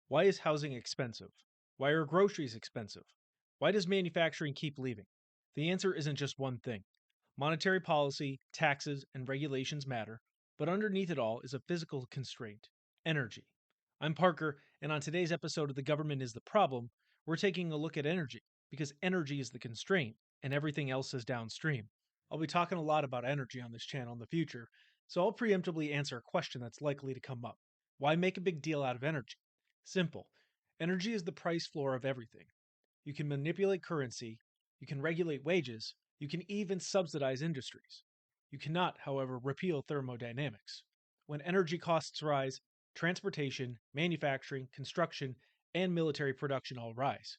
Why is housing expensive? Why are groceries expensive? Why does manufacturing keep leaving? The answer isn't just one thing. Monetary policy, taxes, and regulations matter, but underneath it all is a physical constraint: energy. I'm Parker, and on today's episode of The Government is the Problem, we're taking a look at energy, because energy is the constraint, and everything else is downstream. I'll be talking a lot about energy on this channel in the future, so I'll preemptively answer a question that's likely to come up. Why make a big deal out of energy? Simple. Energy is the price floor of everything. You can manipulate currency, you can regulate wages, you can even subsidize industries. You cannot, however, repeal thermodynamics. When energy costs rise, transportation, manufacturing, construction, and military production all rise.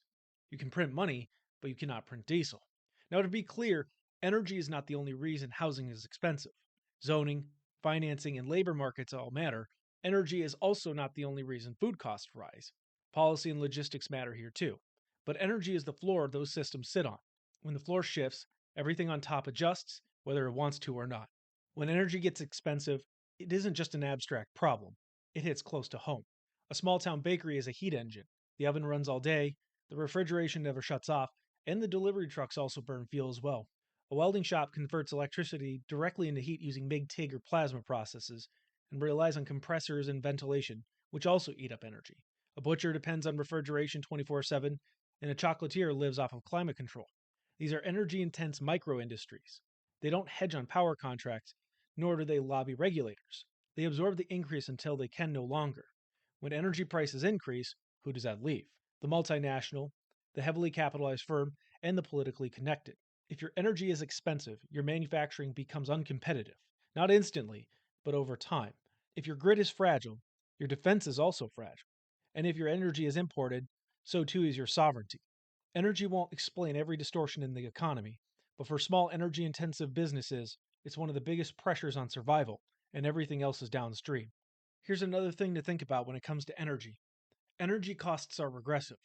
You can print money, but you cannot print diesel. Now, to be clear, energy is not the only reason housing is expensive. Zoning, financing, and labor markets all matter. Energy is also not the only reason food costs rise. Policy and logistics matter here too. But energy is the floor those systems sit on. When the floor shifts, everything on top adjusts, whether it wants to or not. When energy gets expensive, it isn't just an abstract problem, it hits close to home. A small town bakery is a heat engine. The oven runs all day, the refrigeration never shuts off, and the delivery trucks also burn fuel as well. A welding shop converts electricity directly into heat using MIG-TIG or plasma processes, and relies on compressors and ventilation, which also eat up energy. A butcher depends on refrigeration 24/7, and a chocolatier lives off of climate control. These are energy intense micro industries. They don't hedge on power contracts, nor do they lobby regulators. They absorb the increase until they can no longer. When energy prices increase, who does that leave? The multinational, the heavily capitalized firm, and the politically connected. If your energy is expensive, your manufacturing becomes uncompetitive. Not instantly, but over time. If your grid is fragile, your defense is also fragile. And if your energy is imported, so too is your sovereignty. Energy won't explain every distortion in the economy, but for small energy intensive businesses, it's one of the biggest pressures on survival, and everything else is downstream. Here's another thing to think about when it comes to energy: energy costs are regressive.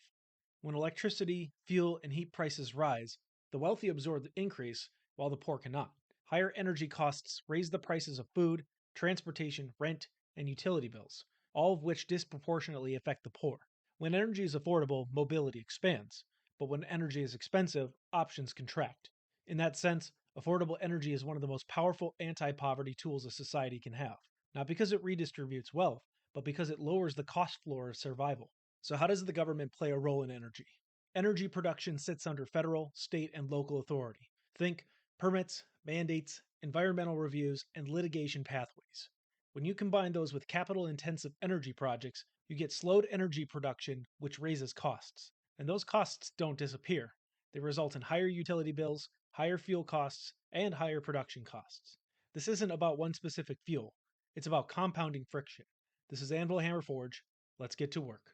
When electricity, fuel, and heat prices rise, the wealthy absorb the increase while the poor cannot. Higher energy costs raise the prices of food, transportation, rent, and utility bills, all of which disproportionately affect the poor. When energy is affordable, mobility expands, but when energy is expensive, options contract. In that sense, affordable energy is one of the most powerful anti poverty tools a society can have, not because it redistributes wealth, but because it lowers the cost floor of survival. So, how does the government play a role in energy? Energy production sits under federal, state, and local authority. Think permits, mandates, environmental reviews, and litigation pathways. When you combine those with capital intensive energy projects, you get slowed energy production, which raises costs. And those costs don't disappear. They result in higher utility bills, higher fuel costs, and higher production costs. This isn't about one specific fuel, it's about compounding friction. This is Anvil Hammer Forge. Let's get to work.